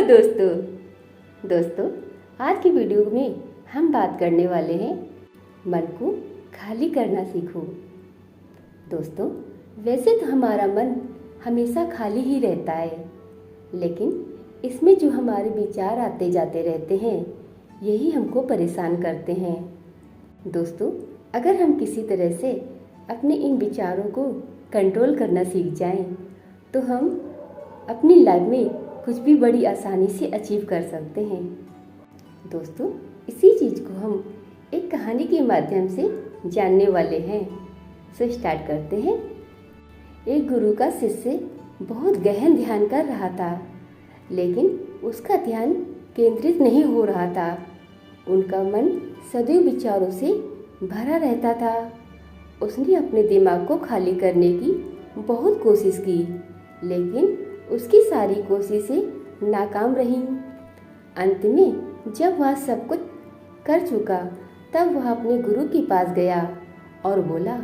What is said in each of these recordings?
दोस्तों आज की वीडियो में हम बात करने वाले हैं मन को खाली करना सीखो। दोस्तों, वैसे तो हमारा मन हमेशा खाली ही रहता है, लेकिन इसमें जो हमारे विचार आते जाते रहते हैं यही हमको परेशान करते हैं। दोस्तों, अगर हम किसी तरह से अपने इन विचारों को कंट्रोल करना सीख जाएं, तो हम अपनी लाइफ में कुछ भी बड़ी आसानी से अचीव कर सकते हैं। दोस्तों, इसी चीज़ को हम एक कहानी के माध्यम से जानने वाले हैं। सो स्टार्ट करते हैं। एक गुरु का शिष्य बहुत गहन ध्यान कर रहा था, लेकिन उसका ध्यान केंद्रित नहीं हो रहा था। उनका मन सदैव विचारों से भरा रहता था। उसने अपने दिमाग को खाली करने की बहुत कोशिश की, लेकिन उसकी सारी कोशिशें नाकाम रहीं। अंत में जब वह सब कुछ कर चुका, तब वह अपने गुरु के पास गया और बोला,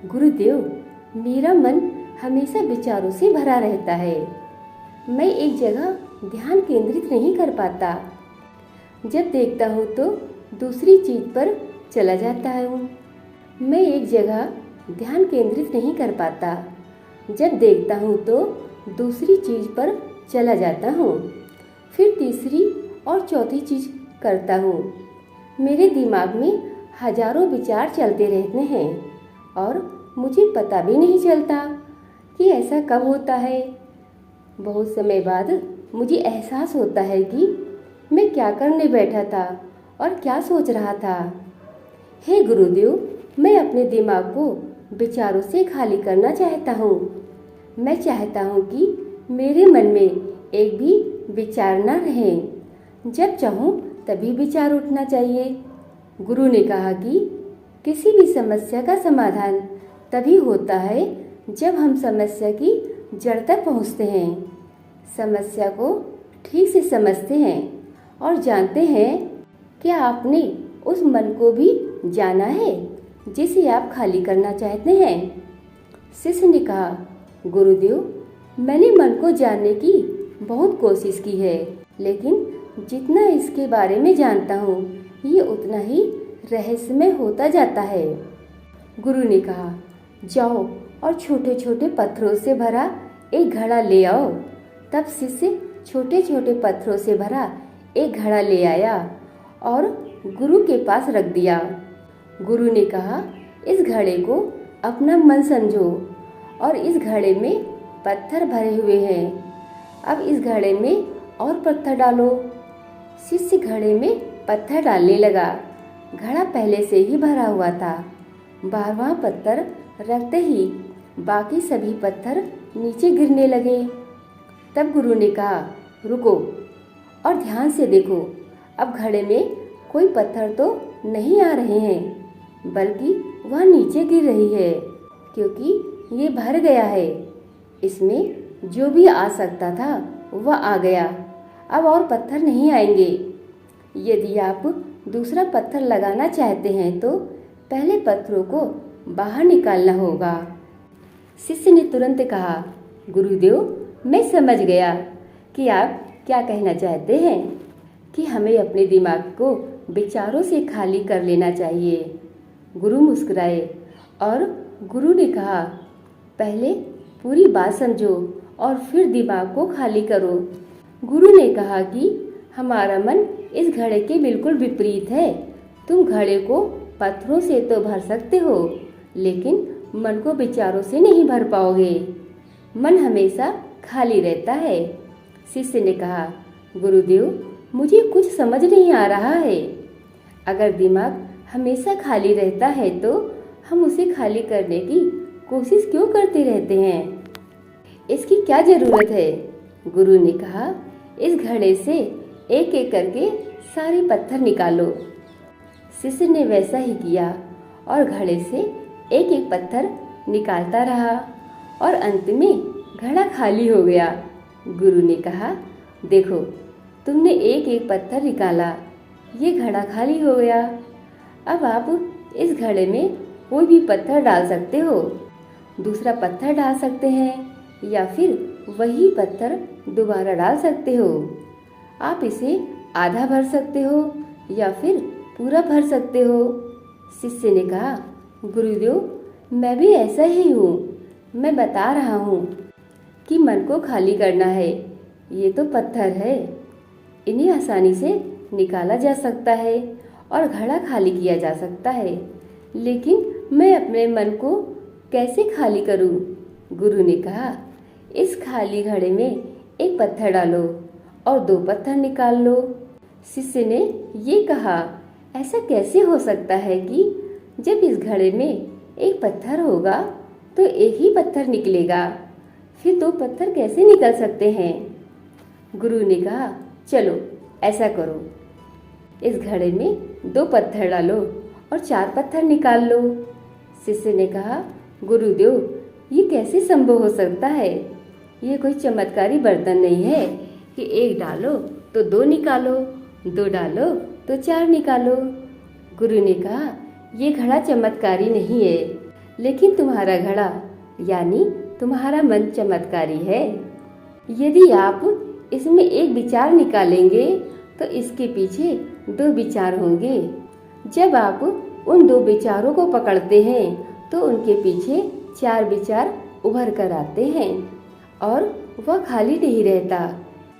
गुरुदेव, मेरा मन हमेशा विचारों से भरा रहता है। मैं एक जगह ध्यान केंद्रित नहीं कर पाता। जब देखता हूँ तो दूसरी चीज़ पर चला जाता हूँ। मैं एक जगह ध्यान केंद्रित नहीं कर पाता। जब देखता हूँ तो दूसरी चीज़ पर चला जाता हूँ, फिर तीसरी और चौथी चीज़ करता हूँ। मेरे दिमाग में हजारों विचार चलते रहते हैं और मुझे पता भी नहीं चलता कि ऐसा कब होता है। बहुत समय बाद मुझे एहसास होता है कि मैं क्या करने बैठा था और क्या सोच रहा था। हे गुरुदेव, मैं अपने दिमाग को विचारों से खाली करना चाहता हूँ। मैं चाहता हूँ कि मेरे मन में एक भी विचार न रहे। जब चाहूँ तभी विचार उठना चाहिए। गुरु ने कहा कि किसी भी समस्या का समाधान तभी होता है जब हम समस्या की जड़ तक पहुँचते हैं, समस्या को ठीक से समझते हैं और जानते हैं। क्या आपने उस मन को भी जाना है जिसे आप खाली करना चाहते हैं? शिष्य ने कहा, गुरुदेव, मैंने मन को जानने की बहुत कोशिश की है, लेकिन जितना इसके बारे में जानता हूँ ये उतना ही रहस्यमय होता जाता है। गुरु ने कहा, जाओ और छोटे छोटे पत्थरों से भरा एक घड़ा ले आओ। तब शिष्य छोटे छोटे पत्थरों से भरा एक घड़ा ले आया और गुरु के पास रख दिया। गुरु ने कहा, इस घड़े को अपना मन समझो और इस घड़े में पत्थर भरे हुए हैं। अब इस घड़े में और पत्थर डालो। शिष्य घड़े में पत्थर डालने लगा। घड़ा पहले से ही भरा हुआ था। 12वां पत्थर रखते ही बाकी सभी पत्थर नीचे गिरने लगे। तब गुरु ने कहा, रुको और ध्यान से देखो। अब घड़े में कोई पत्थर तो नहीं आ रहे हैं, बल्कि वह नीचे गिर रही है, क्योंकि ये भर गया है। इसमें जो भी आ सकता था वह आ गया। अब और पत्थर नहीं आएंगे। यदि आप दूसरा पत्थर लगाना चाहते हैं तो पहले पत्थरों को बाहर निकालना होगा। शिष्य ने तुरंत कहा, गुरुदेव, मैं समझ गया कि आप क्या कहना चाहते हैं कि हमें अपने दिमाग को विचारों से खाली कर लेना चाहिए। गुरु मुस्कुराए और गुरु ने कहा, पहले पूरी बात समझो और फिर दिमाग को खाली करो। गुरु ने कहा कि हमारा मन इस घड़े के बिल्कुल विपरीत है। तुम घड़े को पत्थरों से तो भर सकते हो, लेकिन मन को विचारों से नहीं भर पाओगे। मन हमेशा खाली रहता है। शिष्य ने कहा, गुरुदेव, मुझे कुछ समझ नहीं आ रहा है। अगर दिमाग हमेशा खाली रहता है तो हम उसे खाली करने की कोशिश क्यों करते रहते हैं? इसकी क्या ज़रूरत है? गुरु ने कहा, इस घड़े से एक एक करके सारे पत्थर निकालो। शिष्य ने वैसा ही किया और घड़े से एक एक पत्थर निकालता रहा और अंत में घड़ा खाली हो गया। गुरु ने कहा, देखो, तुमने एक एक पत्थर निकाला, ये घड़ा खाली हो गया। अब आप इस घड़े में कोई भी पत्थर डाल सकते हो, दूसरा पत्थर डाल सकते हैं या फिर वही पत्थर दोबारा डाल सकते हो। आप इसे आधा भर सकते हो या फिर पूरा भर सकते हो। शिष्य ने कहा, गुरुदेव मैं भी ऐसा ही हूँ। मैं बता रहा हूँ कि मन को खाली करना है। ये तो पत्थर है, इन्हें आसानी से निकाला जा सकता है और घड़ा खाली किया जा सकता है, लेकिन मैं अपने मन को कैसे खाली करूं? गुरु ने कहा, इस खाली घड़े में एक पत्थर डालो और 2 पत्थर निकाल लो। शिष्य ने ये कहा, ऐसा कैसे हो सकता है कि जब इस घड़े में एक पत्थर होगा तो एक ही पत्थर निकलेगा, फिर 2 पत्थर कैसे निकल सकते हैं? गुरु ने कहा, चलो ऐसा करो, इस घड़े में 2 पत्थर डालो और 4 पत्थर निकाल लो। शिष्य ने कहा, गुरुदेव ये कैसे संभव हो सकता है? ये कोई चमत्कारी बर्तन नहीं है कि 1 डालो तो 2 निकालो, 2 डालो तो 4 निकालो। गुरु ने कहा, ये घड़ा चमत्कारी नहीं है, लेकिन तुम्हारा घड़ा यानी तुम्हारा मन चमत्कारी है। यदि आप इसमें एक विचार निकालेंगे तो इसके पीछे 2 विचार होंगे। जब आप उन 2 विचारों को पकड़ते हैं तो उनके पीछे 4 विचार उभर कर आते हैं और वह खाली नहीं रहता।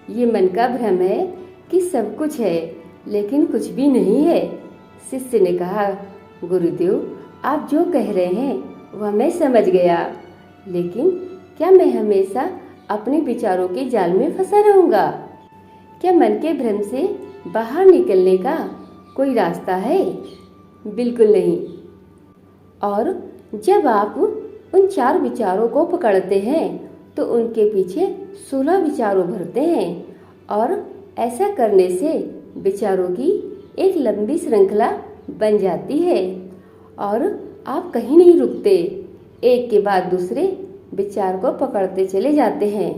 ये मन का भ्रम है कि सब कुछ है लेकिन कुछ भी नहीं है। शिष्य ने कहा, गुरुदेव आप जो कह रहे हैं वह मैं समझ गया, लेकिन क्या मैं हमेशा अपने विचारों के जाल में फंसा रहूंगा? क्या मन के भ्रम से बाहर निकलने का कोई रास्ता है? बिल्कुल नहीं। और जब आप उन 4 विचारों को पकड़ते हैं तो उनके पीछे 16 विचार उभरते हैं और ऐसा करने से विचारों की एक लंबी श्रृंखला बन जाती है और आप कहीं नहीं रुकते, एक के बाद दूसरे विचार को पकड़ते चले जाते हैं।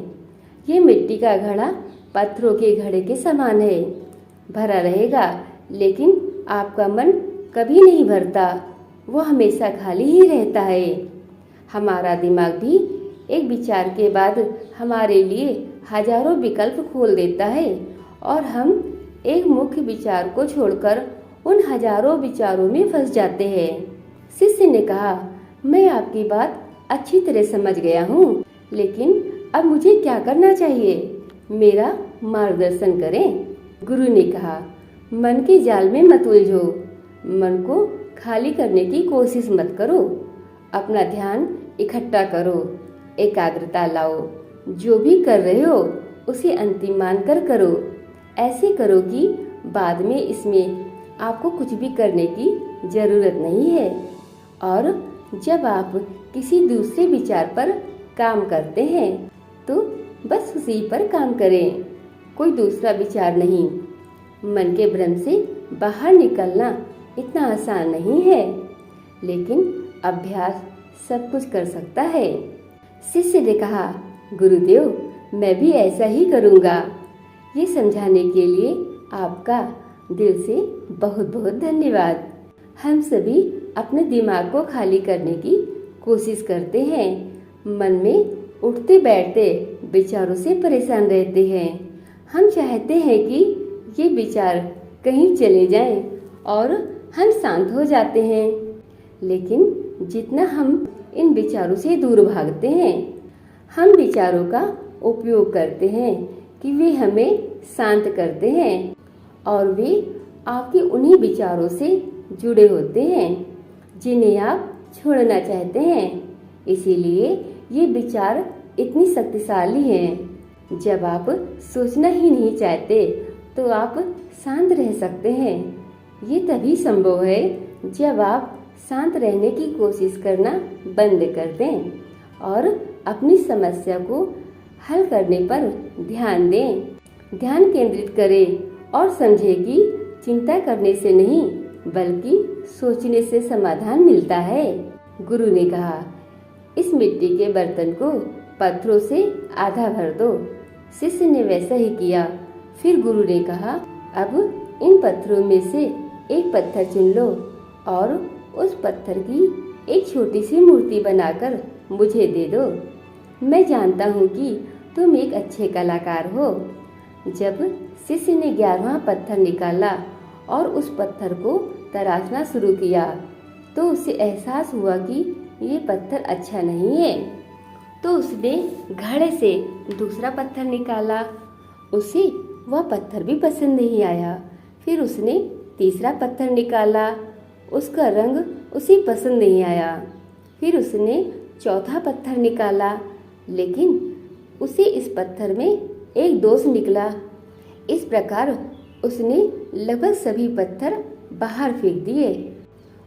ये मिट्टी का घड़ा पत्थरों के घड़े के समान है, भरा रहेगा, लेकिन आपका मन कभी नहीं भरता, वो हमेशा खाली ही रहता है। हमारा दिमाग भी एक विचार के बाद हमारे लिए हजारों विकल्प खोल देता है और हम एक मुख्य विचार को छोड़कर उन हजारों विचारों में फंस जाते हैं। शिष्य ने कहा, मैं आपकी बात अच्छी तरह समझ गया हूँ, लेकिन अब मुझे क्या करना चाहिए? मेरा मार्गदर्शन करें। गुरु ने कहा, मन के जाल में मत उलझो, मन को खाली करने की कोशिश मत करो, अपना ध्यान इकट्ठा करो, एकाग्रता लाओ, जो भी कर रहे हो उसे अंतिम मानकर करो। ऐसे करो कि बाद में इसमें आपको कुछ भी करने की जरूरत नहीं है। और जब आप किसी दूसरे विचार पर काम करते हैं तो बस उसी पर काम करें, कोई दूसरा विचार नहीं। मन के भ्रम से बाहर निकलना इतना आसान नहीं है, लेकिन अभ्यास सब कुछ कर सकता है। शिष्य ने कहा, गुरुदेव मैं भी ऐसा ही करूँगा। ये समझाने के लिए आपका दिल से बहुत बहुत धन्यवाद। हम सभी अपने दिमाग को खाली करने की कोशिश करते हैं, मन में उठते बैठते विचारों से परेशान रहते हैं। हम चाहते हैं कि ये विचार कहीं चले जाएं और हम शांत हो जाते हैं, लेकिन जितना हम इन विचारों से दूर भागते हैं, हम विचारों का उपयोग करते हैं कि वे हमें शांत करते हैं और वे आपके उन्हीं विचारों से जुड़े होते हैं जिन्हें आप छोड़ना चाहते हैं। इसीलिए ये विचार इतनी शक्तिशाली हैं। जब आप सोचना ही नहीं चाहते तो आप शांत रह सकते हैं। ये तभी संभव है जब आप शांत रहने की कोशिश करना बंद कर दें और अपनी समस्या को हल करने पर ध्यान दें। ध्यान केंद्रित करें और समझें कि चिंता करने से नहीं बल्कि सोचने से समाधान मिलता है। गुरु ने कहा, इस मिट्टी के बर्तन को पत्थरों से आधा भर दो। शिष्य ने वैसा ही किया। फिर गुरु ने कहा, अब इन पत्थरों में से एक पत्थर चुन लो और उस पत्थर की एक छोटी सी मूर्ति बनाकर मुझे दे दो। मैं जानता हूँ कि तुम एक अच्छे कलाकार हो। जब शिष्य ने 11वां पत्थर निकाला और उस पत्थर को तराशना शुरू किया तो उसे एहसास हुआ कि ये पत्थर अच्छा नहीं है। तो उसने घड़े से दूसरा पत्थर निकाला। उसे वह पत्थर भी पसंद नहीं आया। फिर उसने तीसरा पत्थर निकाला। उसका रंग उसे पसंद नहीं आया। फिर उसने चौथा पत्थर निकाला, लेकिन उसे इस पत्थर में एक दोष निकला। इस प्रकार उसने लगभग सभी पत्थर बाहर फेंक दिए।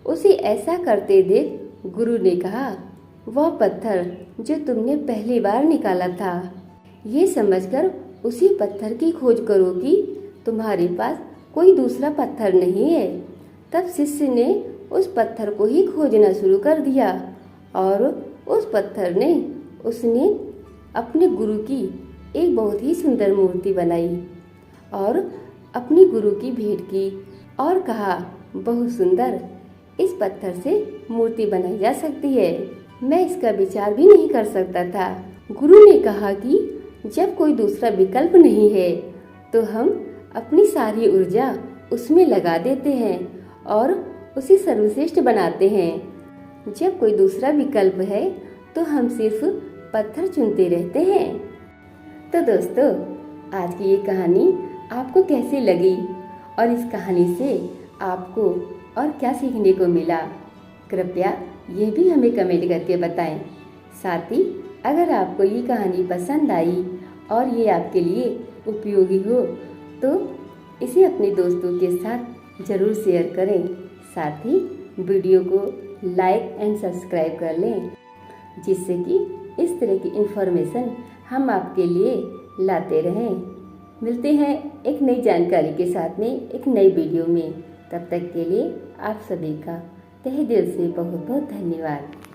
उसे ऐसा करते देख गुरु ने कहा, वह पत्थर जो तुमने पहली बार निकाला था, ये समझकर उसी पत्थर की खोज करो कि तुम्हारे पास कोई दूसरा पत्थर नहीं है। तब शिष्य ने उस पत्थर को ही खोजना शुरू कर दिया और उस पत्थर ने उसने अपने गुरु की एक बहुत ही सुंदर मूर्ति बनाई और अपनी गुरु की भेंट की और कहा, बहुत सुंदर, इस पत्थर से मूर्ति बनाई जा सकती है। मैं इसका विचार भी नहीं कर सकता था। गुरु ने कहा कि जब कोई दूसरा विकल्प नहीं है तो हम अपनी सारी ऊर्जा उसमें लगा देते हैं और उसे सर्वश्रेष्ठ बनाते हैं। जब कोई दूसरा विकल्प है तो हम सिर्फ पत्थर चुनते रहते हैं। तो दोस्तों, आज की ये कहानी आपको कैसी लगी और इस कहानी से आपको और क्या सीखने को मिला, कृपया ये भी हमें कमेंट करके बताएं। साथ ही अगर आपको ये कहानी पसंद आई और ये आपके लिए उपयोगी हो तो इसे अपने दोस्तों के साथ ज़रूर शेयर करें। साथ ही वीडियो को लाइक एंड सब्सक्राइब कर लें, जिससे कि इस तरह की इन्फॉर्मेशन हम आपके लिए लाते रहें। मिलते हैं एक नई जानकारी के साथ में एक नई वीडियो में। तब तक के लिए आप सभी का तहे दिल से बहुत बहुत धन्यवाद।